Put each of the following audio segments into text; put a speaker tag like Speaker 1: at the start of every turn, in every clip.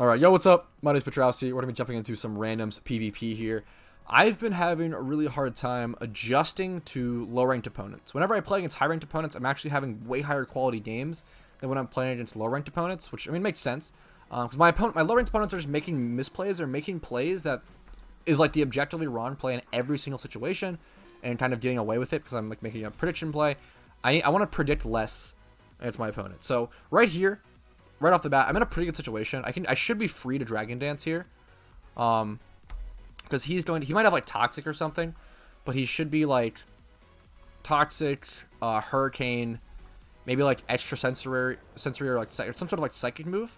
Speaker 1: Alright, yo, what's up? My name is Petrowski. We're going to be jumping into some randoms PvP here. I've been having a really hard time adjusting to low-ranked opponents. Whenever I play against high-ranked opponents, I'm actually having way higher quality games than when I'm playing against low-ranked opponents, which, I mean, makes sense. Because my low-ranked opponents are just making misplays or making plays that is like the objectively wrong play in every single situation and kind of getting away with it because I'm like making a prediction play. I want to predict less against my opponent. So right here, right off the bat, I'm in a pretty good situation. I should be free to Dragon Dance here. Because he might have like Toxic or something, but he should be like Toxic, Hurricane, maybe like Extrasensory or like some sort of like Psychic move.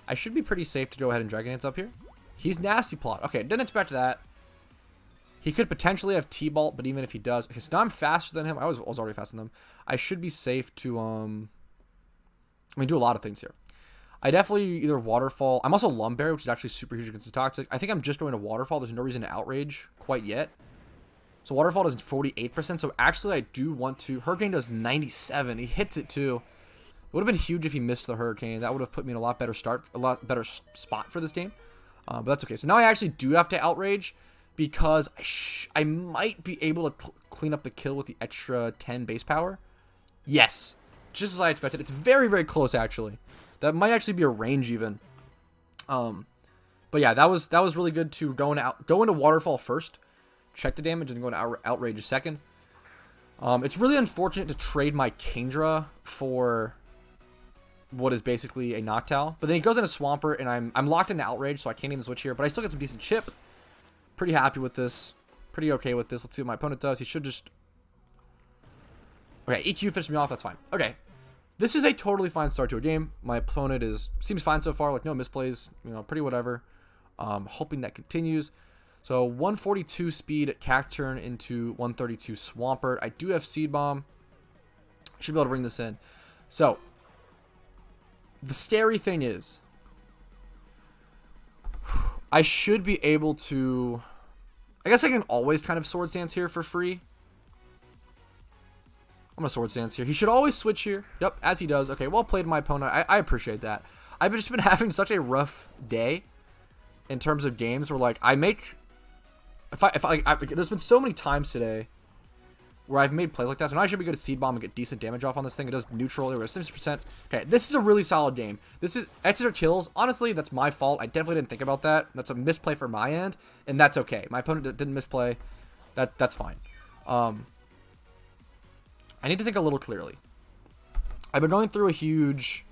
Speaker 1: I should be pretty safe to go ahead and Dragon Dance up here. He's Nasty Plot. Okay, didn't expect that. He could potentially have T-Bolt, but even if he does, okay, so now I'm faster than him. I was already faster than him. I should be safe to do a lot of things here. I definitely either Waterfall. I'm also Lumberry, which is actually super huge against the Toxic. I think I'm just going to Waterfall. There's no reason to Outrage quite yet. So Waterfall does 48%. So actually, I do want to. Hurricane does 97. He hits it too. It would have been huge if he missed the Hurricane. That would have put me in a lot better spot for this game. But that's okay. So now I actually do have to Outrage because I might be able to clean up the kill with the extra 10 base power. Yes, just as I expected. It's very, very close actually. That might actually be a range even. But yeah, that was really good to go into Waterfall first, check the damage, and then go into Outrage second. It's really unfortunate to trade my Kingdra for what is basically a Noctowl. But then he goes into Swampert, and I'm locked into Outrage, so I can't even switch here. But I still get some decent chip. Pretty happy with this. Pretty okay with this. Let's see what my opponent does. He should just... Okay, EQ finished me off. That's fine. Okay. This is a totally fine start to a game. My opponent seems fine so far. Like, no misplays. You know, pretty whatever. Hoping that continues. So, 142 speed Cacturne into 132 Swampert. I do have Seed Bomb. Should be able to bring this in. So, the scary thing is, I should be able to... I guess I can always kind of Swords Dance here for free. I'm going to Swords Dance here. He should always switch here. Yep, as he does. Okay, well played, my opponent. I appreciate that. I've just been having such a rough day in terms of games where, like, I make... there's been so many times today where I've made plays like that. So now I should be good at Seed Bomb and get decent damage off on this thing. It does neutral. It was 70%. Okay, this is a really solid game. This is extra kills. Honestly, that's my fault. I definitely didn't think about that. That's a misplay for my end, and that's okay. My opponent didn't misplay. That's fine. I need to think a little clearly. I've been going through a huge...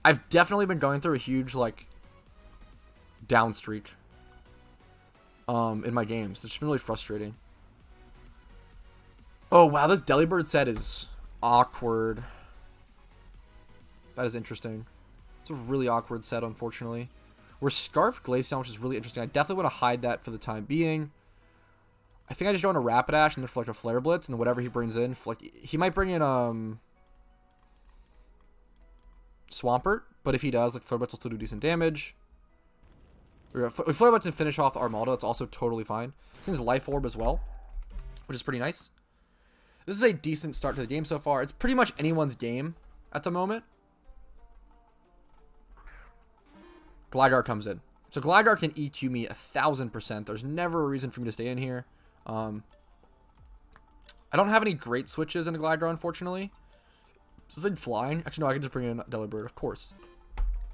Speaker 1: I've definitely been going through a huge, like, down streak in my games. It's been really frustrating. Oh, wow, this Delibird set is awkward. That is interesting. It's a really awkward set, unfortunately. We're Scarf Glaceon, which is really interesting. I definitely want to hide that for the time being. I think I just go into Rapidash and then for like a Flare Blitz, and then whatever he brings in, for like he might bring in Swampert, but if he does, like Flare Blitz will still do decent damage. If Flare Blitz and finish off Armaldo, it's also totally fine. This thing's Life Orb as well, which is pretty nice. This is a decent start to the game so far. It's pretty much anyone's game at the moment. Gligar comes in. So Gligar can EQ me 1000%. There's never a reason for me to stay in here. I don't have any great switches in a Gligar, unfortunately. Is this thing flying? Actually, no, I can just bring in Delibird, of course.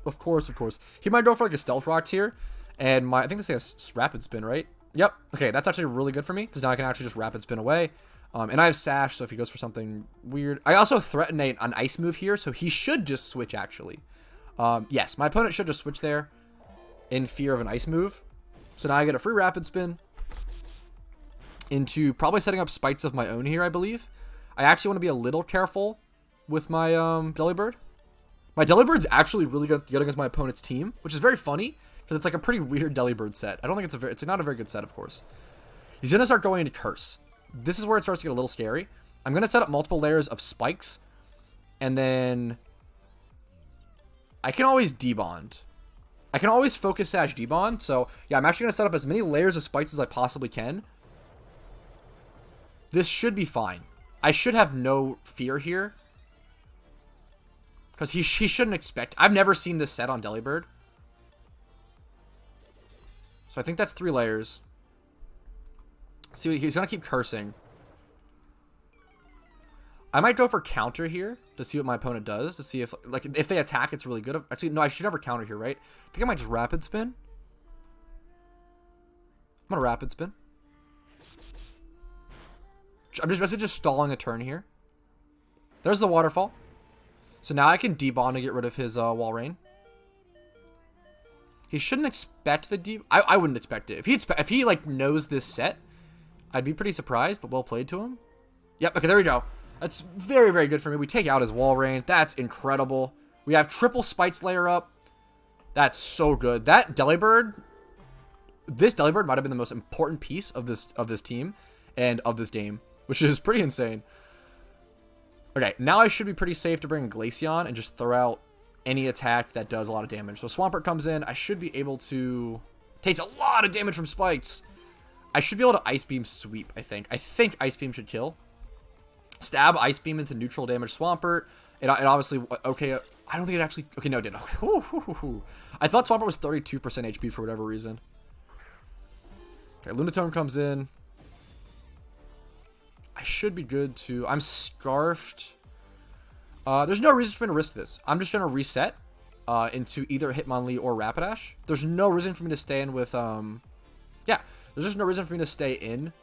Speaker 1: Of course. He might go for like a Stealth Rock here. And I think this thing has Rapid Spin, right? Yep. Okay, that's actually really good for me, because now I can actually just Rapid Spin away. And I have Sash, so if he goes for something weird... I also threaten an Ice move here, so he should just switch, actually. Yes, my opponent should just switch there in fear of an Ice move. So now I get a free Rapid Spin into probably setting up Spites of my own here, I believe. I actually want to be a little careful with my Delibird. My Delibird's actually really good against my opponent's team, which is very funny, because it's like a pretty weird Delibird set. I don't think it's not a very good set, of course. He's going to start going into Curse. This is where it starts to get a little scary. I'm going to set up multiple layers of spikes. And then I can always debond. I can always Focus Sash debond. So, yeah, I'm actually going to set up as many layers of spikes as I possibly can. This should be fine. I should have no fear here. Because he shouldn't expect... I've never seen this set on Delibird. So I think that's 3 layers. See, he's going to keep cursing. I might go for counter here to see what my opponent does. To see if, like, if they attack, it's really good. Actually, no, I should never counter here, right? I think I might just rapid spin. I'm going to rapid spin. I'm just basically just stalling a turn here. There's the waterfall. So now I can debond to get rid of his wall rain. He shouldn't expect the deep. I wouldn't expect it. If he like knows this set, I'd be pretty surprised. But well played to him. Yep. Okay, there we go. That's very, very good for me. We take out his wall rain. That's incredible. We have triple Spite Layer up. That's so good. That Delibird. This Delibird might have been the most important piece of this team and of this game, which is pretty insane. Okay, now I should be pretty safe to bring Glaceon and just throw out any attack that does a lot of damage. So Swampert comes in. I should be able to... Takes a lot of damage from spikes. I should be able to Ice Beam sweep, I think. I think Ice Beam should kill. Stab Ice Beam into neutral damage Swampert. It obviously... Okay, I don't think it actually... Okay, no, it did. Okay. Ooh. I thought Swampert was 32% HP for whatever reason. Okay, Lunatone comes in. I should be good to... I'm Scarfed. There's no reason for me to risk this. I'm just going to reset into either Hitmonlee or Rapidash. There's no reason for me to stay in with... Yeah, there's just no reason for me to stay in.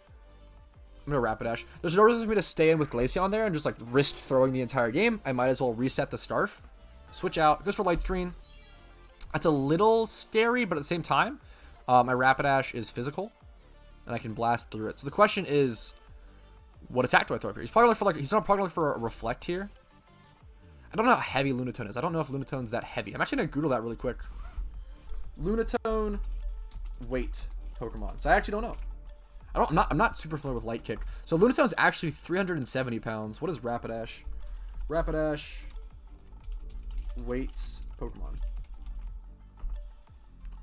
Speaker 1: I'm going to Rapidash. There's no reason for me to stay in with Glaceon there and just, like, risk throwing the entire game. I might as well reset the Scarf. Switch out. Goes for Light Screen. That's a little scary, but at the same time, my Rapidash is physical. And I can blast through it. So the question is... What attack do I throw here? He's probably looking for he's not probably looking for a reflect here. I don't know how heavy Lunatone is. I don't know if Lunatone's that heavy. I'm actually gonna Google that really quick. Lunatone weight Pokemon. So I actually don't know. I'm not super familiar with Light Kick. So Lunatone's actually 370 pounds. What is Rapidash? Rapidash weight Pokemon.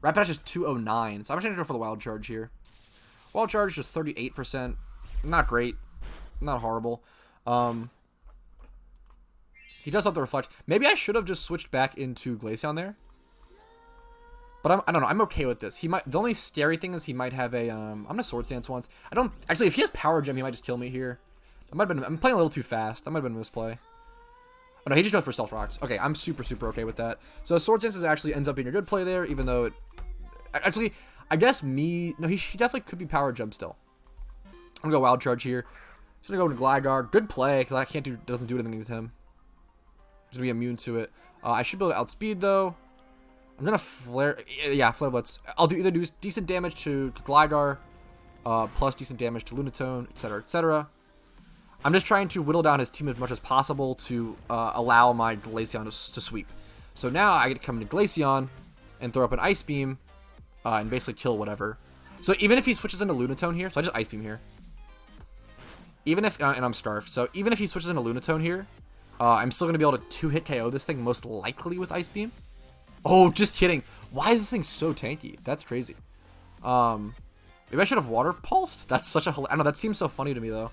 Speaker 1: Rapidash is 209. So I'm actually gonna go for the Wild Charge here. Wild Charge is 38%. Not great. Not horrible. He does have the reflect. Maybe I should have just switched back into Glaceon there. But I don't know. I'm okay with this. He might. The only scary thing is he might have a. I'm gonna Swords Dance once. I don't actually. If he has Power Gem, he might just kill me here. I might have been. I'm playing a little too fast. That might have been a misplay. Oh no, he just goes for Stealth Rocks. Okay, I'm super okay with that. So Swords Dance actually ends up being a good play there, even though it. Actually, I guess me. No, he definitely could be Power Gem still. I'm gonna go Wild Charge here. Just gonna go into Gligar. Good play, because I can't do doesn't do anything with him. He's gonna be immune to it. I should be able to outspeed though. I'm gonna flare. Yeah, Flare Blitz. I'll do either do decent damage to Gligar, plus decent damage to Lunatone, etc., etc. I'm just trying to whittle down his team as much as possible to allow my Glaceon to sweep. So now I get to come into Glaceon and throw up an Ice Beam and basically kill whatever. So even if he switches into Lunatone here, so I just Ice Beam here. Even if, and I'm Scarf, so even if he switches into Lunatone here, I'm still going to be able to 2-hit KO this thing, most likely with Ice Beam. Oh, just kidding. Why is this thing so tanky? That's crazy. Maybe I should have Water Pulsed? That's such a, I don't know, that seems so funny to me, though.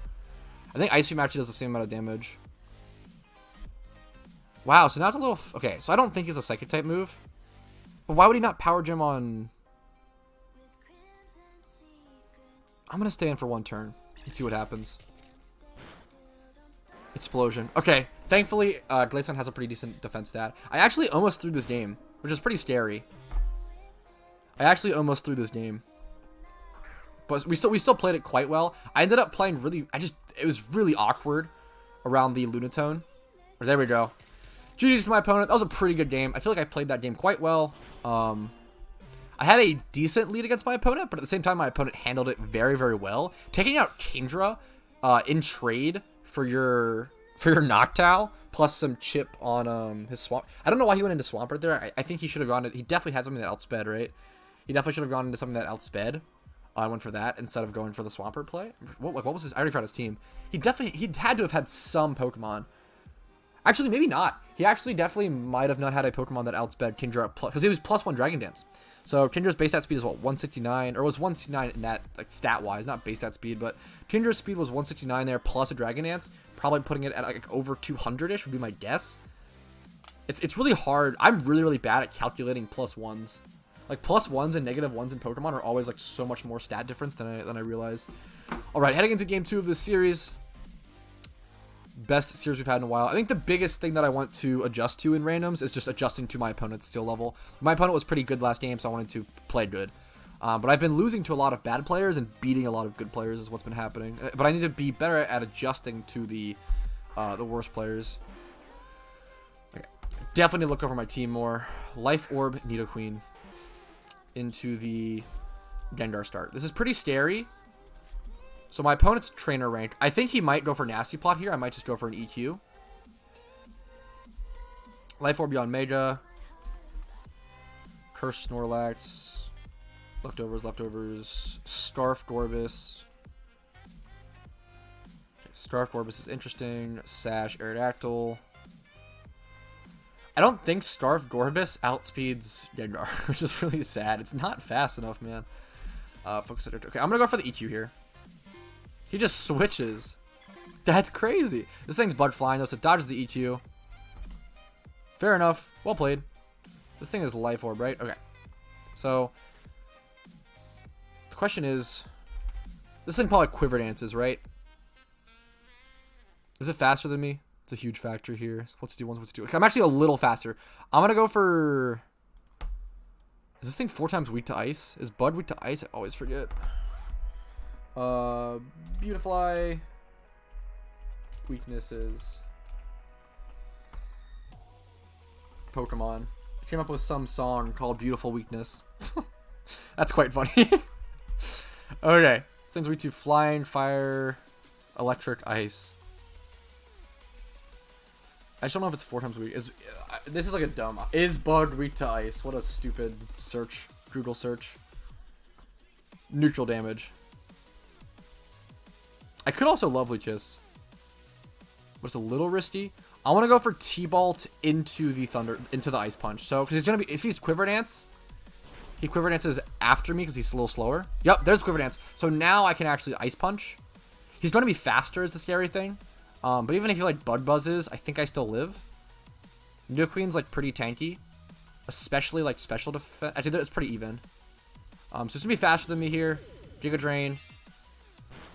Speaker 1: I think Ice Beam actually does the same amount of damage. Wow, so now it's a little, okay, so I don't think it's a Psychic-type move. But why would he not Power Gem on... I'm going to stay in for one turn and see what happens. Explosion. Okay, thankfully, Glaceon has a pretty decent defense stat. I actually almost threw this game, which is pretty scary. I actually almost threw this game. But we still played it quite well. I ended up playing really, it was really awkward around the Lunatone. But there we go. GG's to my opponent. That was a pretty good game. I feel like I played that game quite well. I had a decent lead against my opponent, but at the same time, my opponent handled it very, very well. Taking out Kingdra in trade for your Noctowl plus some chip on his Swamp. I don't know why he went into Swampert there. I think he should have gone to, he definitely had something that outsped, right? He definitely should have gone into something that outsped. I went for that instead of going for the Swampert play. What was his? I already forgot his team. He had to have had some Pokemon. Actually, maybe not. He actually definitely might have not had a Pokemon that outsped Kingdra because he was +1 Dragon Dance. So Kindra's base stat speed is what, 169, or was 169 in that, like, stat wise, not base stat speed, but Kindra's speed was 169 there plus a Dragon Dance, probably putting it at like over 200ish would be my guess. It's really hard. I'm really bad at calculating +1s. Like +1s and -1s in Pokemon are always like so much more stat difference than I realize. All right, heading into game 2 of this series. Best series we've had in a while. I think the biggest thing that I want to adjust to in randoms is just adjusting to my opponent's skill level. My opponent was pretty good last game, so I wanted to play good. But I've been losing to a lot of bad players and beating a lot of good players is what's been happening. But I need to be better at adjusting to the worst players. Okay. Definitely need to look over my team more. Life Orb, Nidoqueen into the Gengar start. This is pretty scary. So my opponent's trainer rank. I think he might go for Nasty Plot here. I might just go for an EQ. Life Orb beyond Mega. Curse Snorlax. Leftovers. Scarf Gorbis. Okay, Scarf Gorbis is interesting. Sash Aerodactyl. I don't think Scarf Gorbis outspeeds Gengar, which is really sad. It's not fast enough, man. Focus it. Okay, I'm gonna go for the EQ here. He just switches. That's crazy. This thing's Bud Flying though, so it dodges the EQ. Fair enough. Well played. This thing is Life Orb, right? Okay. So the question is, this thing probably Quiver Dances, right? Is it faster than me? It's a huge factor here. What's do? What's do? Okay, I'm actually a little faster. I'm gonna go for. Is this thing 4 times weak to ice? Is Bud weak to ice? I always forget. Beautifly. Weaknesses. Pokemon. I came up with some song called Beautiful Weakness. That's quite funny. Okay. This thing's weak to flying, fire, electric, ice. I just don't know if it's 4 times weak. This is like a dumb. Is Bud weak to ice? What a stupid search. Google search. Neutral damage. I could also Lovely Kiss, but it's a little risky. I want to go for T-Bolt into the Ice Punch. So, because he's gonna be, if he's Quiver Dance, he Quiver Dances after me because he's a little slower. Yep, there's Quiver Dance. So now I can actually Ice Punch. He's gonna be faster is the scary thing. But even if he like Bud Buzzes, I think I still live. Nidoqueen's like pretty tanky, especially like special defense. Actually, it's pretty even. So it's gonna be faster than me here. Giga Drain.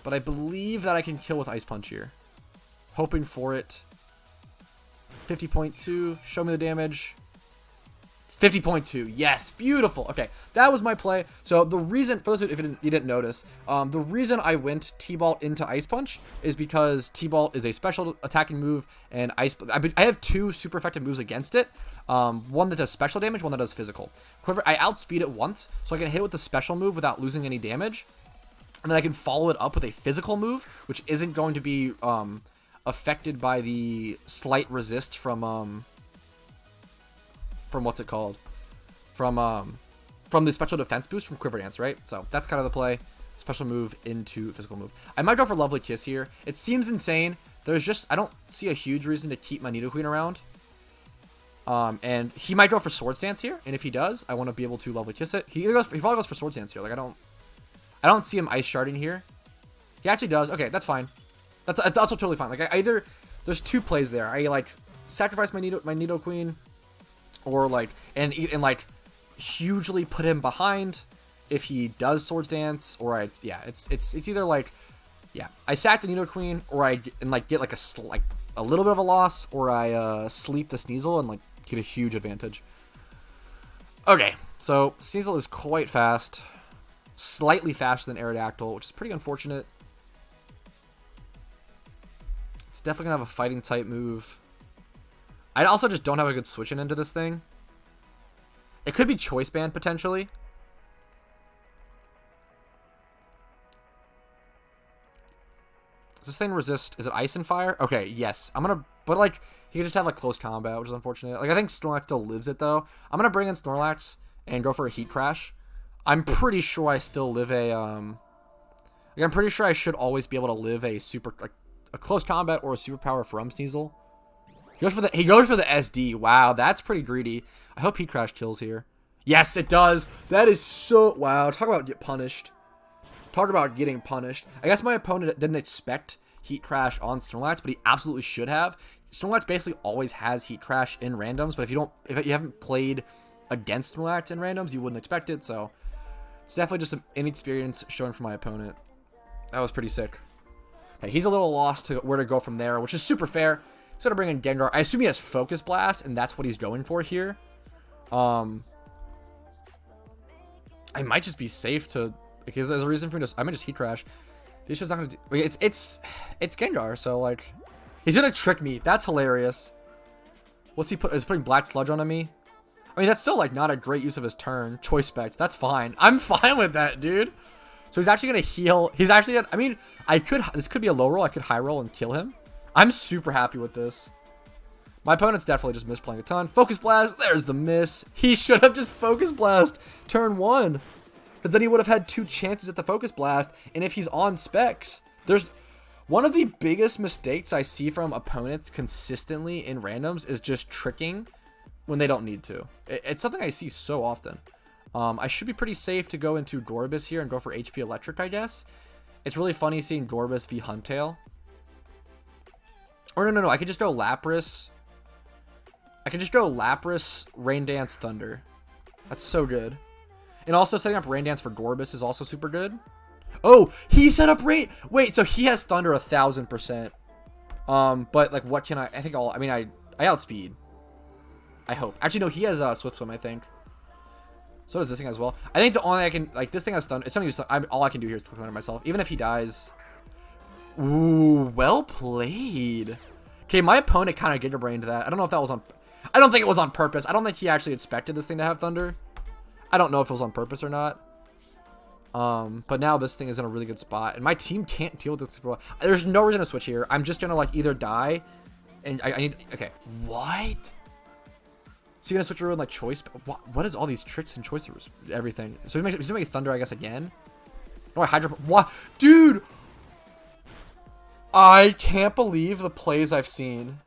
Speaker 1: But I believe that I can kill with Ice Punch here. Hoping for it. 50.2. Show me the damage. 50.2. Yes. Beautiful. Okay. That was my play. So the reason, for those if you didn't notice, the reason I went T-Bolt into Ice Punch is because T-Bolt is a special attacking move, and I have 2 super effective moves against it. One that does special damage, one that does physical. Quiver, I outspeed it once, so I can hit with the special move without losing any damage. And then I can follow it up with a physical move, which isn't going to be affected by the slight resist from what's it called? From the special defense boost from Quiver Dance, right? So that's kind of the play. Special move into physical move. I might go for Lovely Kiss here. It seems insane. I don't see a huge reason to keep my Nidoqueen around. And he might go for Swords Dance here, and if he does, I want to be able to Lovely Kiss it. He probably goes for Swords Dance here. Like I don't see him Ice Sharding here. He actually does. Okay, that's fine. That's also totally fine. Like there's 2 plays there. I like sacrifice my Nidoqueen, or like and like hugely put him behind if he does Swords Dance, or it's either like I sack the Nidoqueen, or I get like a little bit of a loss, or I sleep the Sneasel and like get a huge advantage. Okay, so Sneasel is quite fast. Slightly faster than Aerodactyl, which is pretty unfortunate. It's definitely going to have a fighting type move. I also just don't have a good switching into this thing. It could be Choice Band, potentially. Does this thing resist? Is it Ice and Fire? Okay, yes. But like, he could just have like close combat, which is unfortunate. Like, I think Snorlax still lives it, though. I'm going to bring in Snorlax and go for a Heat Crash. I'm pretty sure I still live I'm pretty sure I should always be able to live a close combat or a superpower from Sneasel. He goes for the SD. Wow, that's pretty greedy. I hope Heat Crash kills here. Yes, it does. That is so wow. Talk about get punished. Talk about getting punished. I guess my opponent didn't expect Heat Crash on Snorlax, but he absolutely should have. Snorlax basically always has Heat Crash in randoms, but if you haven't played against Moact in randoms. You wouldn't expect it, so it's definitely just some inexperience showing from my opponent. That was pretty sick. Okay, he's a little lost to where to go from there, which is super fair. He's going to bring in Gengar. I assume he has Focus Blast, and that's what he's going for here. I might just be safe to, because there's a reason for me to, I might just Heat Crash. This is not going to do, it's Gengar, so like, he's going to trick me. That's hilarious. What's he put? Is he putting Black Sludge on me? I mean, that's still like not a great use of his turn. Choice Specs, that's fine. I'm fine with that, dude. So he's actually going to heal. He's actually gonna, I mean, this could be a low roll. I could high roll and kill him. I'm super happy with this. My opponent's definitely just misplaying a ton. Focus Blast, there's the miss. He should have just Focus Blast turn 1. Because then he would have had 2 chances at the Focus Blast. And if he's on specs, there's one of the biggest mistakes I see from opponents consistently in randoms is just tricking when they don't need to. It's something I see so often. I should be pretty safe to go into Gorbis here and go for HP Electric, I guess. It's really funny seeing Gorbis v Huntail. Or no, I could just go Lapras. I could just go Lapras, Rain Dance, Thunder. That's so good. And also setting up Rain Dance for Gorbis is also super good. Oh, he set up Rain. Wait, so he has Thunder 1000%. But like, what can I think I outspeed. I hope. Actually, no, he has Swift Swim, I think. So does this thing as well. I think the only I can, like, this thing has Thunder. It's only all I can do here is click Thunder myself. Even if he dies. Ooh, well played. Okay, my opponent kind of Giga Brained that. I don't know if that was on, I don't think it was on purpose. I don't think he actually expected this thing to have Thunder. I don't know if it was on purpose or not. But now this thing is in a really good spot. And my team can't deal with this. There's no reason to switch here. I'm just going to, like, either die. And I need, okay. What? So you're going to switch around, like, choice? What is all these tricks and choices? Everything. So he's going to make Thunder, I guess, again. Oh, I Hydro. What? Dude! I can't believe the plays I've seen.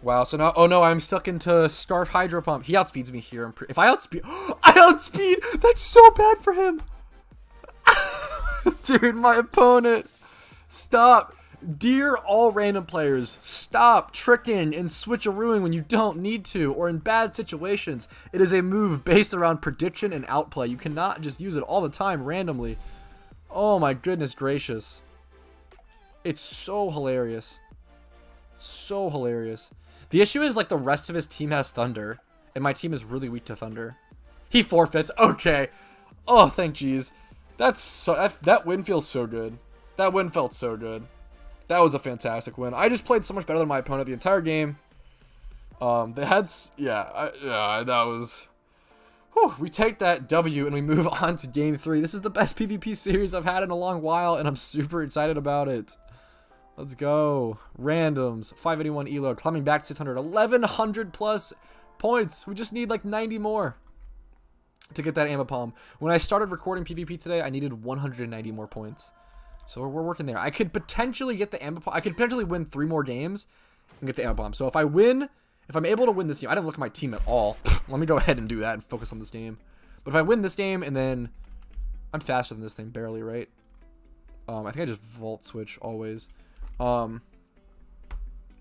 Speaker 1: Wow, so now, oh no, I'm stuck into Scarf Hydro Pump. He outspeeds me here. If I outspeed, I outspeed! That's so bad for him! Dude, my opponent. Stop. Dear all random players, stop tricking and switcherooing when you don't need to, or in bad situations. It is a move based around prediction and outplay. You cannot just use it all the time randomly. Oh my goodness gracious. It's so hilarious. So hilarious. The issue is, like, the rest of his team has Thunder, and my team is really weak to Thunder. He forfeits. Okay. Oh, thank jeez. That's so, that win feels so good. That win felt so good. That was a fantastic win. I just played so much better than my opponent the entire game. They had, yeah, that was, whew, we take that W and we move on to game 3. This is the best PvP series I've had in a long while, and I'm super excited about it. Let's go. Randoms. 581 elo. Climbing back 600. 1,100 plus points. We just need like 90 more to get that Ambipom. When I started recording PvP today, I needed 190 more points. So we're working there. I could potentially get the Ambipom. I could potentially win 3 more games and get the Ambipom. So if I win, if I'm able to win this game, I didn't look at my team at all. Let me go ahead and do that and focus on this game. But if I win this game and then I'm faster than this thing barely, right? I think I just Volt Switch always. Yeah.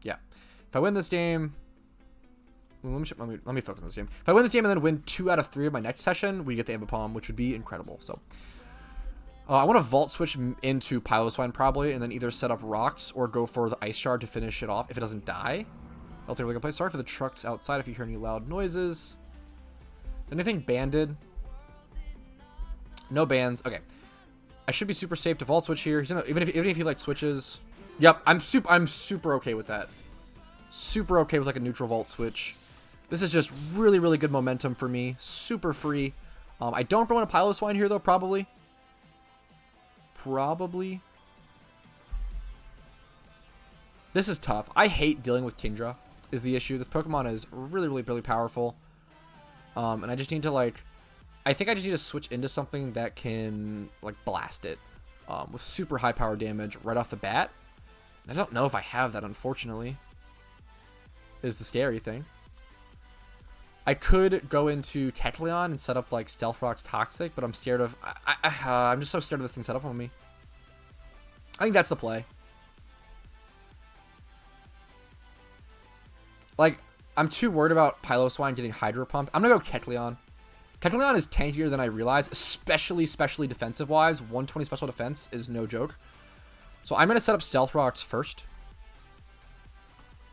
Speaker 1: If I win this game, let me focus on this game. If I win this game and then win 2 out of 3 of my next session, we get the Ambipom, which would be incredible. So, I want to Vault Switch into Piloswine probably, and then either set up rocks or go for the Ice Shard to finish it off if it doesn't die. I'll take a really good play. Sorry for the trucks outside if you hear any loud noises. Anything banded? No bans. Okay. I should be super safe to Vault Switch here. Even if he like switches. Yep, I'm super okay with that. Super okay with like a neutral Vault Switch. This is just really, really good momentum for me. Super free. I don't want a Piloswine here though, probably. This is tough. I hate dealing with Kingdra is the issue. This Pokemon is really, really, really powerful. And I just need to like, I think I just need to switch into something that can like blast it with super high power damage right off the bat. I don't know if I have that, unfortunately, is the scary thing. I could go into Kecleon and set up like Stealth Rock's Toxic, but I'm scared of, I'm just so scared of this thing set up on me. I think that's the play. Like, I'm too worried about Piloswine getting Hydro Pump. I'm going to go Kecleon. Kecleon is tankier than I realize, especially defensive-wise. 120 special defense is no joke. So I'm going to set up Stealth Rocks first.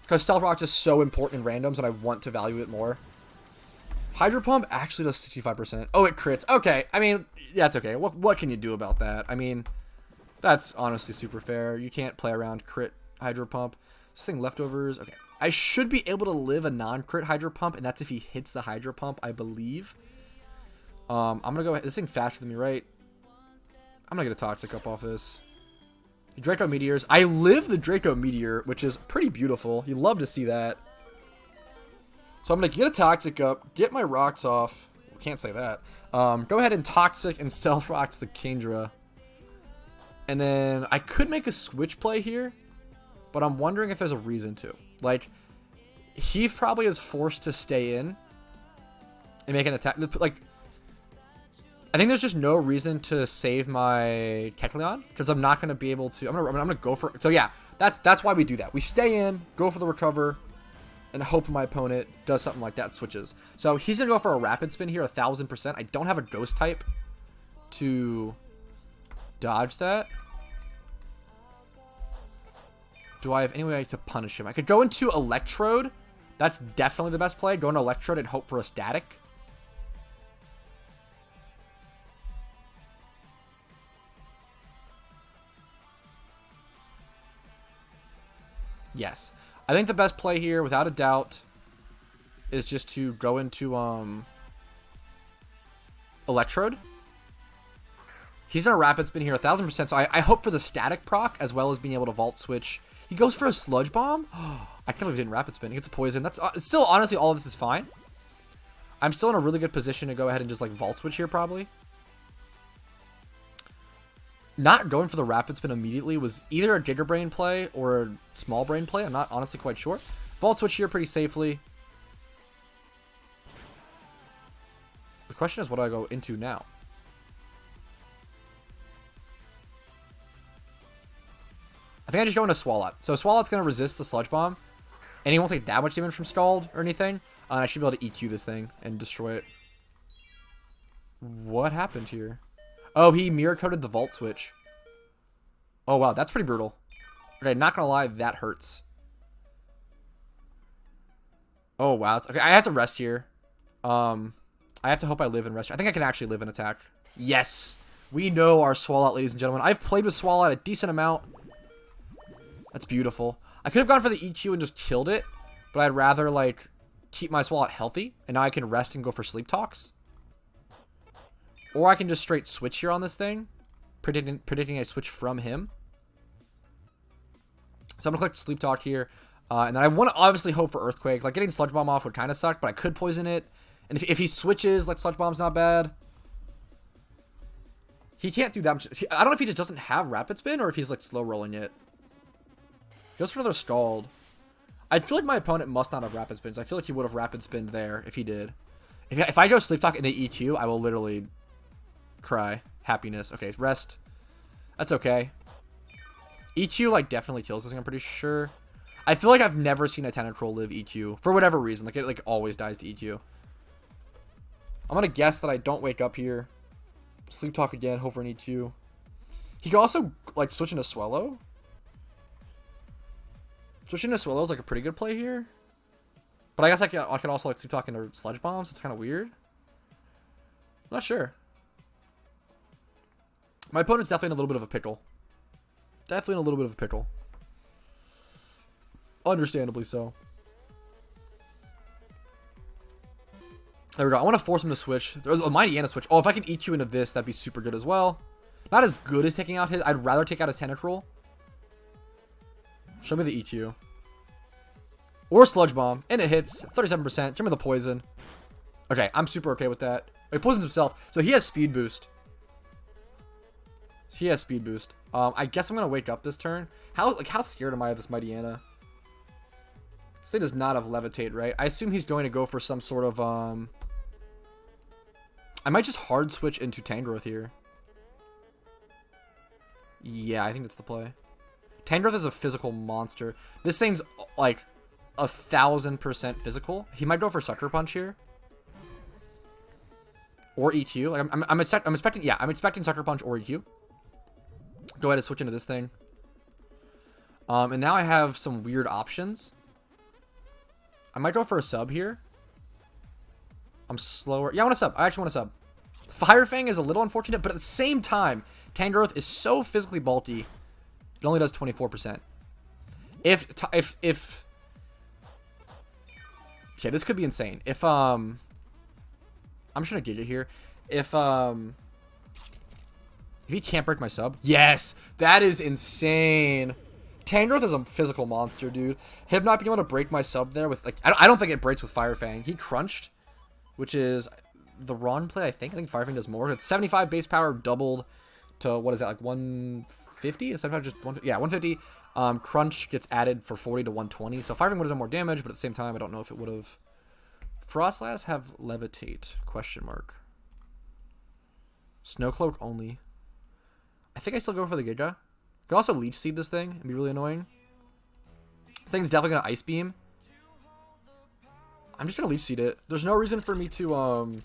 Speaker 1: Because Stealth Rocks is so important in randoms, and I want to value it more. Hydro Pump actually does 65%. Oh, it crits. Okay, I mean, that's okay. What can you do about that? I mean, that's honestly super fair. You can't play around crit Hydro Pump. This thing leftovers. Okay, I should be able to live a non-crit Hydro Pump, and that's if he hits the Hydro Pump, I believe. I'm going to go ahead. This thing faster than me, right? I'm going to get a Toxic up off this. Draco Meteors. I live the Draco Meteor, which is pretty beautiful. You love to see that. So I'm going to get a Toxic up, get my rocks off. Can't say that. Go ahead and Toxic and Stealth Rocks the Kingdra. And then I could make a switch play here, but I'm wondering if there's a reason to. Like, he probably is forced to stay in and make an attack. Like, I think there's just no reason to save my Kecleon because I'm not going to be able to. I'm gonna go for. So yeah, that's why we do that. We stay in, go for the recover, and hope my opponent does something like that, switches. So he's gonna go for a Rapid Spin here, 1000%. I don't have a Ghost type to dodge that. Do I have any way to punish him? I could go into Electrode. That's definitely the best play. Go into Electrode and hope for a Static. Yes. I think the best play here, without a doubt, is just to go into Electrode. He's going to Rapid Spin here 1000%, so I hope for the Static proc as well as being able to Vault Switch. He goes for a Sludge Bomb? I can't believe he didn't Rapid Spin. He gets a Poison. That's still, honestly, all of this is fine. I'm still in a really good position to go ahead and just, like, Vault Switch here, probably. Not going for the Rapid Spin immediately was either a Giga Brain play or a Small Brain play. I'm not honestly quite sure. Vault Switch here pretty safely. The question is, what do I go into now? I think I just go into Swalot. So Swalot's going to resist the Sludge Bomb, and he won't take that much damage from Scald or anything. And I should be able to EQ this thing and destroy it. What happened here? Oh, he mirror coded the Vault Switch. Oh, wow. That's pretty brutal. Okay, not gonna lie. That hurts. Oh, wow. Okay, I have to rest here. I have to hope I live and rest. I think I can actually live and attack. Yes! We know our Swalot, ladies and gentlemen. I've played with Swalot a decent amount. That's beautiful. I could have gone for the EQ and just killed it, but I'd rather, like, keep my Swalot healthy, and now I can rest and go for Sleep Talks. Or I can just straight switch here on this thing, predicting a switch from him. So I'm going to click Sleep Talk here. And then I want to obviously hope for Earthquake. Like, getting Sludge Bomb off would kind of suck, but I could poison it. And if he switches, like, Sludge Bomb's not bad. He can't do that much. I don't know if he just doesn't have Rapid Spin or if he's, like, slow rolling it. Goes for another Scald. I feel like my opponent must not have Rapid Spins. I feel like he would have Rapid Spinned there if he did. If I go Sleep Talk into EQ, I will literally cry. Happiness. Okay, rest. That's okay. EQ, like, definitely kills this thing, I'm pretty sure. I feel like I've never seen a Tentacruel live EQ. For whatever reason. Like, it, like, always dies to EQ. I'm gonna guess that I don't wake up here. Sleep Talk again, hope for an EQ. He could also, like, switch into Swallow. Switching into Swallow is, like, a pretty good play here. But I guess I could also, like, Sleep Talk into Sludge Bombs. It's kind of weird. I'm not sure. My opponent's definitely in a little bit of a pickle. Definitely in a little bit of a pickle. Understandably so. There we go. I want to force him to switch. There's a Mightyena switch. Oh, if I can EQ into this, that'd be super good as well. Not as good as taking out his. I'd rather take out his Tentacruel. Show me the EQ. Or Sludge Bomb. And it hits. 37%. Show me the poison. Okay, I'm super okay with that. He poisons himself. So he has speed boost. He has speed boost. I guess I'm gonna wake up this turn. How scared am I of this Mightyena? This thing does not have Levitate, right? I assume he's going to go for some sort of I might just hard switch into Tangrowth here. Yeah, I think that's the play. Tangrowth is a physical monster. This thing's like 1000% physical. He might go for Sucker Punch here. Or EQ. Like I'm expecting, yeah, I'm expecting Sucker Punch or EQ. Go ahead and switch into this thing. And now I have some weird options. I might go for a sub here. I'm slower. Yeah, I want a sub. I actually want a sub. Fire Fang is a little unfortunate, but at the same time, Tangrowth is so physically bulky. It only does 24%. If okay, this could be insane. If I'm just gonna get it here. If he can't break my sub, yes, that is insane. Tangrowth is a physical monster, dude. Him not being able to break my sub there with, like, I don't think it breaks with Fire Fang. He crunched, which is the wrong play, I think. I think Fire Fang does more. It's 75 base power doubled to, what is that, like 150? Is 75 just one? Yeah, 150. Crunch gets added for 40 to 120. So Fire Fang would have done more damage, but at the same time, I don't know if it would have. Frostlass have Levitate? Question mark. Snowcloak only. I think I still go for the Giga. Could also Leech Seed this thing and be really annoying. This thing's definitely gonna Ice Beam. I'm just gonna Leech Seed it. There's no reason for me to,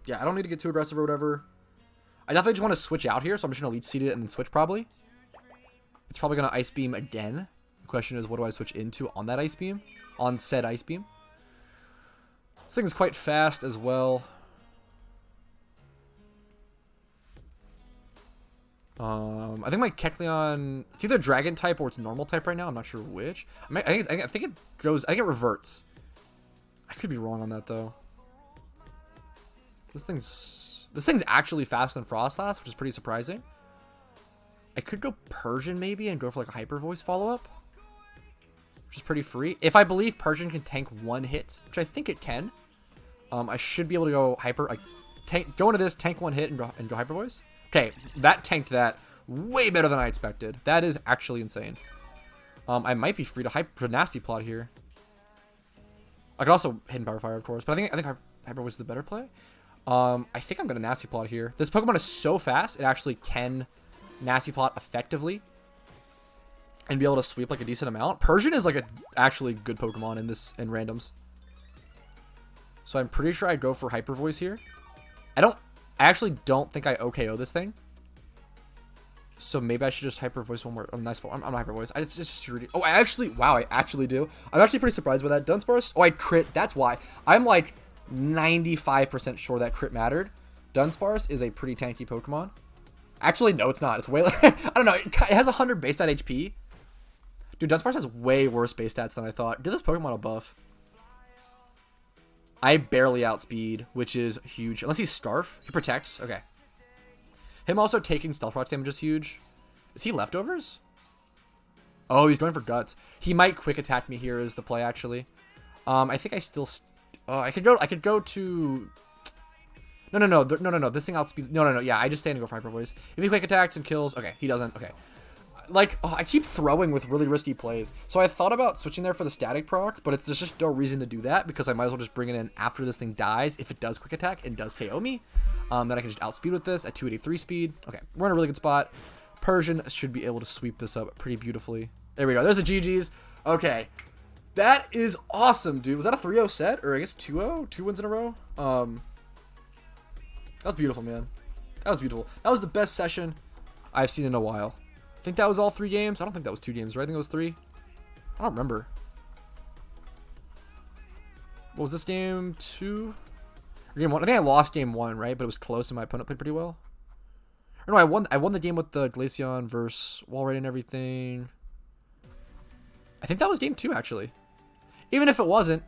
Speaker 1: yeah, I don't need to get too aggressive or whatever. I definitely just want to switch out here, so I'm just gonna Leech Seed it and then switch probably. It's probably gonna Ice Beam again. The question is, what do I switch into on that Ice Beam? On said Ice Beam. This thing is quite fast as well. I think my Kecleon, it's either Dragon type or it's normal type right now. I'm not sure which. I think it goes. I think it reverts. I could be wrong on that though. This thing's actually faster than Frostlass, which is pretty surprising. I could go Persian maybe and go for like a Hyper Voice follow up, which is pretty free. If I believe Persian can tank one hit, which I think it can, I should be able to go go into this, tank one hit, and go Hyper Voice. Okay, that tanked that way better than I expected. That is actually insane. I might be free to Nasty Plot here. I could also Hidden Power Fire, of course, but I think Hyper Voice is the better play. I think I'm gonna Nasty Plot here. This Pokemon is so fast; it actually can Nasty Plot effectively and be able to sweep like a decent amount. Persian is like a actually good Pokemon in randoms. So I'm pretty sure I'd go for Hyper Voice here. I actually don't think I OKO this thing. So maybe I should just Hyper Voice one more. Oh, nice. I'm not Hyper Voice. It's just really. Oh, wow, I actually do. I'm actually pretty surprised by that. Dunsparce. Oh, I crit. That's why. I'm like 95% sure that crit mattered. Dunsparce is a pretty tanky Pokemon. Actually, no, it's not. It's way. I don't know. It has 100 base stat HP. Dude, Dunsparce has way worse base stats than I thought. Give this Pokemon a buff. I barely outspeed, which is huge. Unless he's Scarf. He protects. Okay. Him also taking Stealth Rock's damage is huge. Is he Leftovers? Oh, he's going for Guts. He might Quick Attack me here is the play, actually. I think I still... I could go to... No. This thing outspeeds... No. Yeah, I just stand and go for Hyper Voice. If he Quick Attacks and kills... Okay, he doesn't. Okay. Like, I keep throwing with really risky plays. So I thought about switching there for the static proc, but there's just no reason to do that because I might as well just bring it in after this thing dies. If it does Quick Attack and does KO me, then I can just outspeed with this at 283 speed. Okay, we're in a really good spot. Persian should be able to sweep this up pretty beautifully. There we go. There's the GG's. Okay. That is awesome, dude. Was that a 3-0 set? Or I guess 2-0? 2 wins in a row? That was beautiful, man. That was beautiful. That was the best session I've seen in a while. I think that was all 3 games. I don't think that was 2 games, right? I think it was 3. I don't remember. What was this game? 2? Or game 1? I think I lost game 1, right? But it was close and my opponent played pretty well. Or no, I won the game with the Glaceon versus Walrein and everything. I think that was game 2, actually. Even if it wasn't,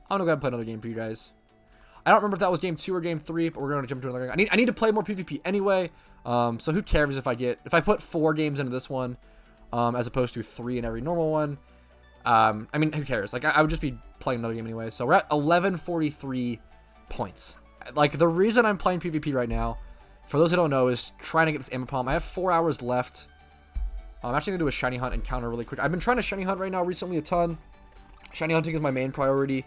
Speaker 1: I'm gonna go ahead and play another game for you guys. I don't remember if that was game 2 or game 3, but we're gonna jump into another game. I need to play more PvP anyway. So who cares if I put 4 games into this one, as opposed to 3 in every normal one. I mean, who cares? Like, I would just be playing another game anyway. So we're at 1143 points. Like, the reason I'm playing PvP right now, for those who don't know, is trying to get this Ambipom. I have 4 hours left. I'm actually gonna do a shiny hunt encounter really quick. I've been trying to shiny hunt right now recently a ton. Shiny hunting is my main priority,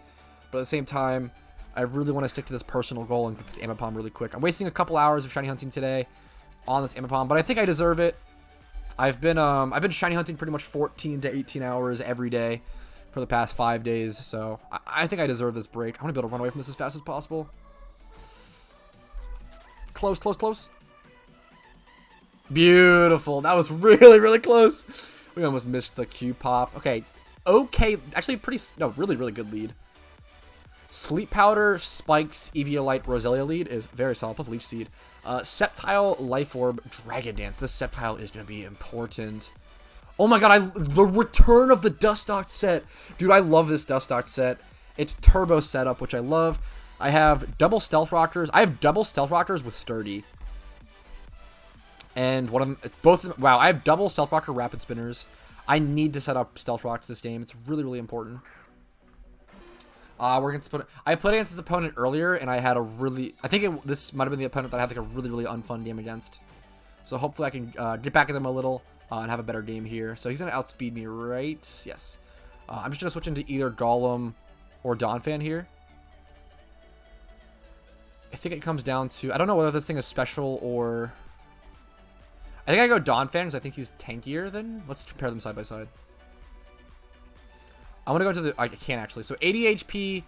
Speaker 1: but at the same time, I really want to stick to this personal goal and get this Ambipom really quick. I'm wasting a couple hours of shiny hunting today on this Ambipom, but I think I deserve it. I've been shiny hunting pretty much 14 to 18 hours every day for the past 5 days. So I think I deserve this break. I want to be able to run away from this as fast as possible. Close, close, close. Beautiful. That was really, really close. We almost missed the Q pop. Okay. Okay. Actually, really, really good lead. Sleep Powder, Spikes, Eviolite, Roselia lead is very solid. Plus Leech Seed. Sceptile, Life Orb, Dragon Dance. This Sceptile is going to be important. Oh my god, the return of the Dustox set. Dude, I love this Dustox set. It's turbo setup, which I love. I have double Stealth Rockers. I have double Stealth Rockers with Sturdy. And one of them, wow, I have double Stealth Rocker Rapid Spinners. I need to set up Stealth Rocks this game. It's really, really important. We're against I played against this opponent earlier, and I had a really, this might have been the opponent that I had like a really, really unfun game against. So hopefully I can get back at them a little and have a better game here. So he's gonna outspeed me, right? Yes. I'm just gonna switch into either Golem or Donphan here. I think it comes down to, I don't know whether this thing is special or... I think I go Donphan because I think he's tankier than... Let's compare them side by side. I want to go to the... I can't actually. So 80 HP,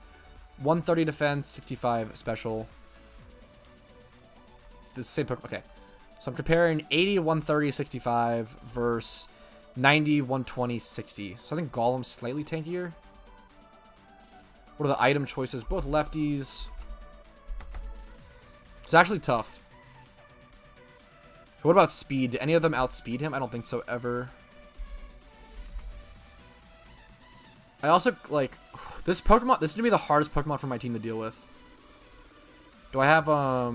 Speaker 1: 130 defense, 65 special. The same... Okay. So I'm comparing 80, 130, 65 versus 90, 120, 60. So I think Golem's slightly tankier. What are the item choices? Both lefties. It's actually tough. What about speed? Did any of them outspeed him? I don't think so ever. I also, like, this Pokemon, this is going to be the hardest Pokemon for my team to deal with. Do I have, I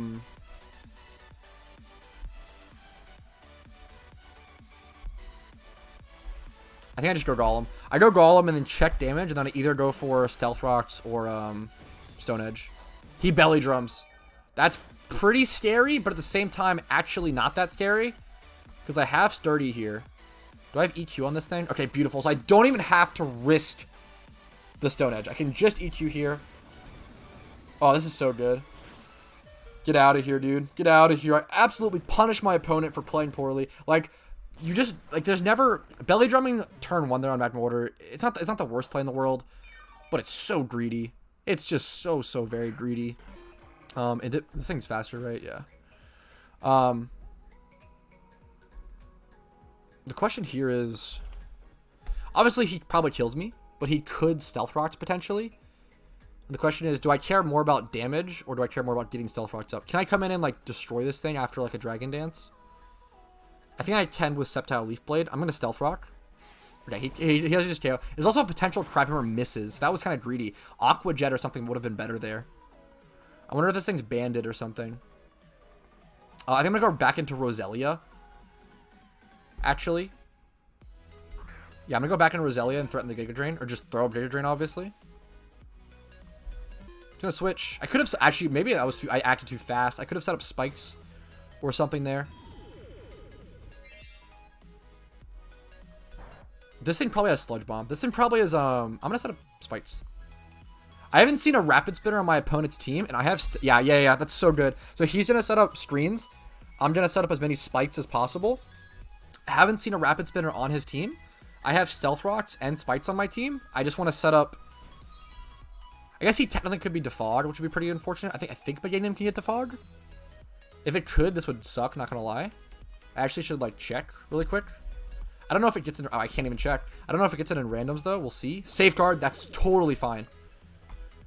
Speaker 1: think I just go Golem. I go Golem and then check damage, and then I either go for Stealth Rocks or, Stone Edge. He belly drums. That's pretty scary, but at the same time, actually not that scary. Because I have Sturdy here. Do I have EQ on this thing? Okay, beautiful. So I don't even have to risk the Stone Edge. I can just EQ here. Oh, this is so good. Get out of here, dude. Get out of here. I absolutely punish my opponent for playing poorly. Like, you just, like, there's never... Belly drumming turn 1 there on Magma Order. It's not the worst play in the world, but it's so greedy. It's just so very greedy. This thing's faster, right? Yeah. The question here is, obviously he probably kills me, but he could Stealth Rocks potentially. And the question is, do I care more about damage or do I care more about getting Stealth Rocks up? Can I come in and like destroy this thing after like a Dragon Dance? I think I can with Sceptile Leaf Blade. I'm gonna Stealth Rock. Okay, he has just KO. There's also a potential Crabhammer misses. That was kind of greedy. Aqua Jet or something would have been better there. I wonder if this thing's banded or something. I think I'm going to go back into Roselia. Actually. Yeah, I'm going to go back into Roselia and threaten the Giga Drain. Or just throw a Giga Drain, obviously. Just going to switch. I could have... Actually, maybe I acted too fast. I could have set up Spikes or something there. This thing probably has Sludge Bomb. This thing probably is... I'm going to set up Spikes. I haven't seen a Rapid Spinner on my opponent's team, and I have... Yeah, that's so good. So he's going to set up screens. I'm going to set up as many Spikes as possible. I haven't seen a Rapid Spinner on his team. I have Stealth Rocks and Spikes on my team. I just want to set up... I guess he technically could be defogged, which would be pretty unfortunate. I think Meganium can get defogged. If it could, this would suck, not going to lie. I actually should, like, check really quick. I don't know if it gets in... Oh, I can't even check. I don't know if it gets in randoms, though. We'll see. Safeguard, that's totally fine.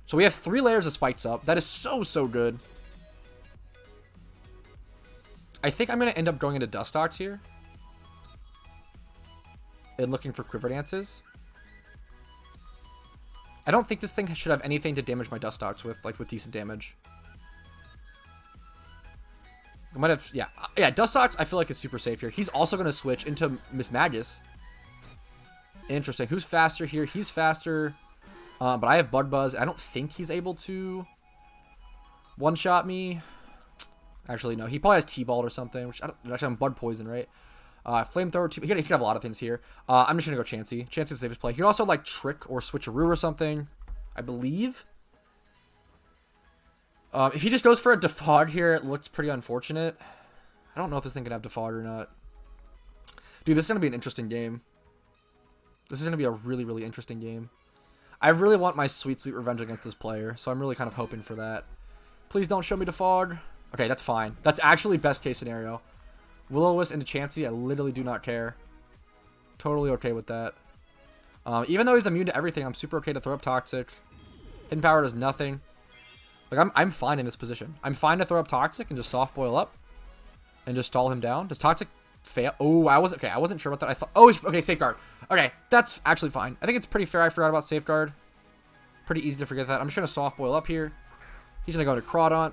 Speaker 1: So we have 3 layers of Spikes up. That is so good. I think I'm going to end up going into Dustox here. And looking for Quiver Dances. I don't think this thing should have anything to damage my Dustox with, like, with decent damage. I might have... Yeah, Dustox I feel like is super safe here. He's also going to switch into Miss Magus. Interesting. Who's faster here? He's faster... but I have Bug Buzz. I don't think he's able to one-shot me. Actually, no. He probably has T-Ball or something. Which actually, I'm Bud Poison, right? Flamethrower. He could have a lot of things here. I'm just going to go Chansey. Chansey's the safest play. He could also, like, Trick or Switcheroo or something. I believe. If he just goes for a Defog here, it looks pretty unfortunate. I don't know if this thing can have Defog or not. Dude, this is going to be an interesting game. This is going to be a really interesting game. I really want my sweet revenge against this player, so I'm really kind of hoping for that. Please don't show me the fog. Okay, that's fine. That's actually best case scenario. Will-O-Wisp into Chansey, I literally do not care. Totally okay with that. Even though he's immune to everything, I'm super okay to throw up Toxic. Hidden Power does nothing. Like, I'm fine in this position. I'm fine to throw up Toxic and just soft boil up. And just stall him down. Does Toxic fail? Oh, I wasn't sure about that. I thought, oh, okay, Safeguard. Okay, that's actually fine. I think it's pretty fair. I forgot about Safeguard. Pretty easy to forget that. I'm just going to soft boil up here. He's going to go to Crawdaunt.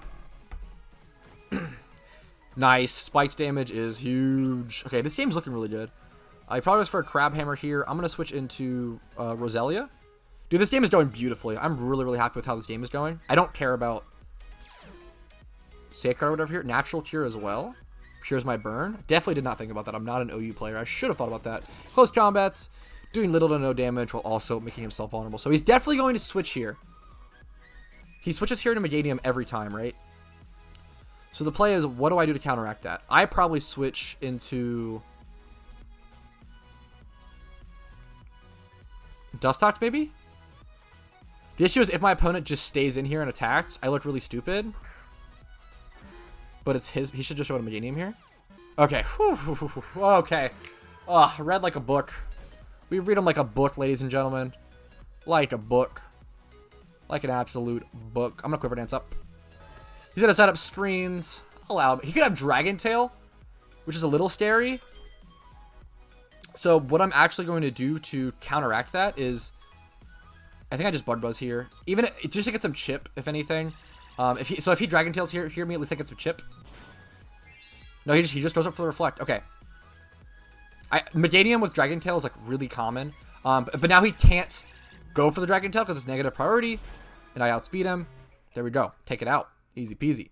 Speaker 1: Nice. Spikes damage is huge. Okay, this game's looking really good. I probably goes for a Crab Hammer here. I'm going to switch into Roselia. Dude, this game is going beautifully. I'm really, really happy with how this game is going. I don't care about Safeguard or whatever here. Natural Cure as well. Cures my burn. Definitely did not think about that. I'm not an OU player. I should have thought about that. Close combats. Doing little to no damage while also making himself vulnerable. So he's definitely going to switch here. He switches here to Meganium every time, right? So the play is, what do I do to counteract that? I probably switch into Dustox, maybe? The issue is if my opponent just stays in here and attacks, I look really stupid. But it's his. He should just show a Meganium here. Okay. Okay. Read like a book. We read them like a book, ladies and gentlemen. Like a book. Like an absolute book. I'm going to Quiver Dance up. He's going to set up screens. Allow him. He could have Dragon Tail, which is a little scary. So what I'm actually going to do to counteract that is, I think I just Bug Buzz here. Even just to get some chip, if anything. If he Dragon Tails here me, at least I get some chip. No, he just goes up for the Reflect. Okay. Meganium with Dragon Tail is like really common. But now he can't go for the Dragon Tail because it's negative priority. And I outspeed him. There we go. Take it out. Easy peasy.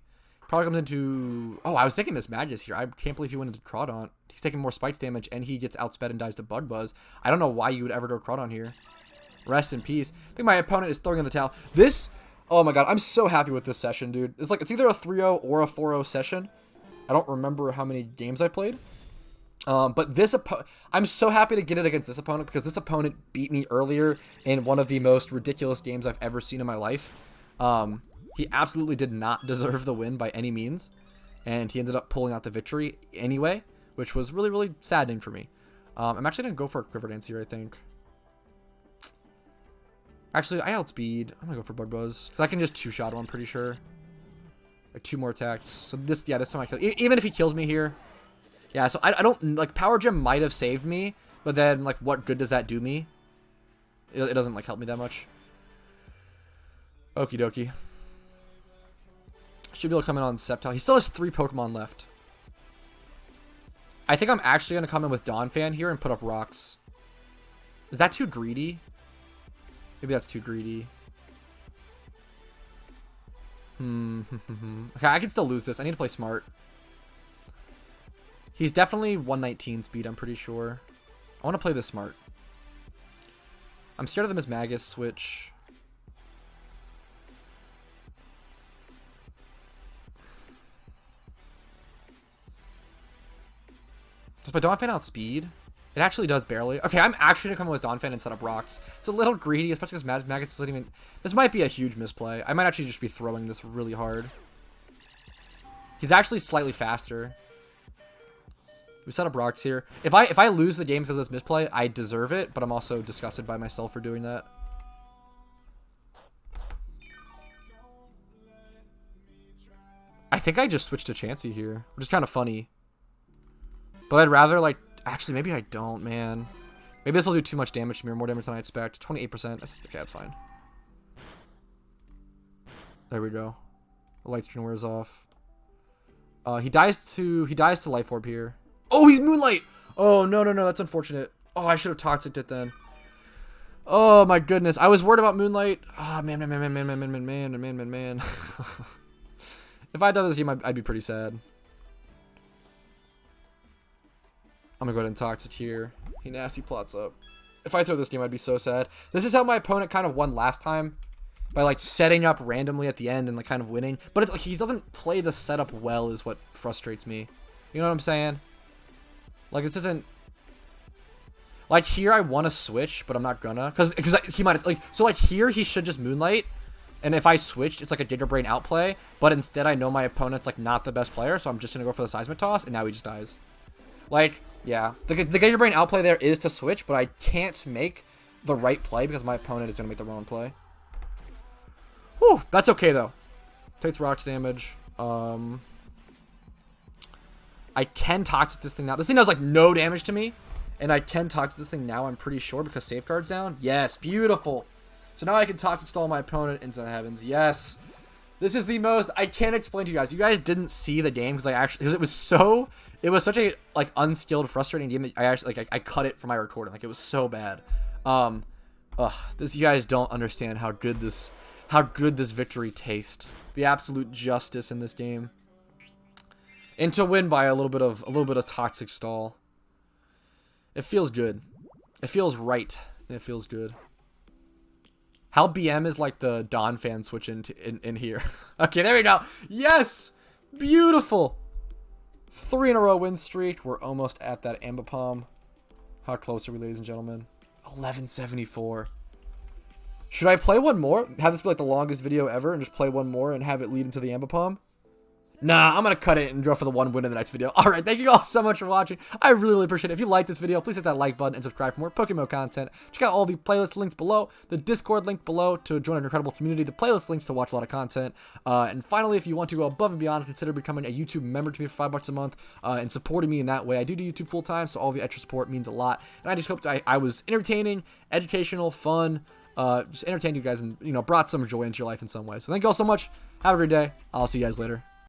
Speaker 1: Probably comes into... Oh, I was thinking Miss Magus here. I can't believe he went into Crawdaunt. He's taking more Spikes damage and he gets outsped and dies to Bug Buzz. I don't know why you would ever go Crawdaunt here. Rest in peace. I think my opponent is throwing in the towel. This... Oh my god, I'm so happy with this session, dude. It's like, it's either a 3-0 or a 4-0 session. I don't remember how many games I've played. But this I'm so happy to get it against this opponent because this opponent beat me earlier in one of the most ridiculous games I've ever seen in my life. He absolutely did not deserve the win by any means. And he ended up pulling out the victory anyway, which was really, really saddening for me. I'm actually going to go for a Quiver Dance here, I think. Actually, I outspeed. I'm going to go for Bug Buzz. Because I can just two-shot him, I'm pretty sure. Like 2 more attacks. So this time I kill. Even if he kills me here. Yeah, so I don't... Like, Power Gem might have saved me. But then, like, what good does that do me? It doesn't, like, help me that much. Okie dokie. Should be able to come in on Sceptile. He still has 3 Pokemon left. I think I'm actually going to come in with Donphan here and put up rocks. Is that too greedy? Maybe that's too greedy. Okay, I can still lose this. I need to play smart. He's definitely 119 speed, I'm pretty sure. I want to play this smart. I'm scared of the Miss Magus switch. Does my Donphan outspeed? It actually does barely. Okay, I'm actually going to come in with Donphan and set up rocks. It's a little greedy, especially because Magus doesn't even... This might be a huge misplay. I might actually just be throwing this really hard. He's actually slightly faster. We set up rocks here. If I lose the game because of this misplay, I deserve it, but I'm also disgusted by myself for doing that. I think I just switched to Chansey here, which is kind of funny. But I'd rather, like... Actually, maybe I don't, man. Maybe this will do too much damage to me, or more damage than I expect. 28%. Okay, that's fine. There we go. The light screen wears off. He dies to Life Orb here. Oh, he's Moonlight! Oh, no, that's unfortunate. Oh, I should have Toxiced it then. Oh, my goodness. I was worried about Moonlight. Oh, man. If I thought this game, I'd be pretty sad. I'm gonna go ahead and Toxic here. He nasty plots up. If I throw this game, I'd be so sad. This is how my opponent kind of won last time. By, like, setting up randomly at the end and, like, kind of winning. But it's like he doesn't play the setup well is what frustrates me. You know what I'm saying? Like, this isn't... Like here, I want to switch, but I'm not gonna, cause he might like, so like here he should just Moonlight, and if I switched, it's like a Data Brain outplay. But instead, I know my opponent's like not the best player, so I'm just gonna go for the Seismic Toss, and now he just dies. Like, yeah, the Data Brain outplay there is to switch, but I can't make the right play because my opponent is gonna make the wrong play. Whew, that's okay though. Takes rocks damage. I can Toxic this thing now. This thing does like no damage to me. And I can Toxic this thing now, I'm pretty sure, because Safeguard's down. Yes, beautiful. So now I can Toxic Stall my opponent into the heavens. Yes. This is the most, I can't explain to you guys. You guys didn't see the game because it was such a like unskilled, frustrating game that I actually like I cut it from my recording. Like it was so bad. You guys don't understand how good this victory tastes. The absolute justice in this game. And to win by a little bit of Toxic Stall. It feels good. It feels right. And it feels good. How BM is like the Don fan switch in here. Okay, there we go. Yes! Beautiful! 3 in a row win streak. We're almost at that Ambipom. How close are we, ladies and gentlemen? 1174. Should I play one more? Have this be like the longest video ever and just play one more and have it lead into the Ambipom? Nah, I'm going to cut it and go for the one win in the next video. Alright, thank you all so much for watching. I really appreciate it. If you like this video, please hit that like button and subscribe for more PokeMMO content. Check out all the playlist links below, the Discord link below to join an incredible community, the playlist links to watch a lot of content. And finally, if you want to go above and beyond, consider becoming a YouTube member to me for $5 a month and supporting me in that way. I do YouTube full time, so all the extra support means a lot. And I just hope I was entertaining, educational, fun, just entertained you guys and, brought some joy into your life in some way. So thank you all so much. Have a great day. I'll see you guys later.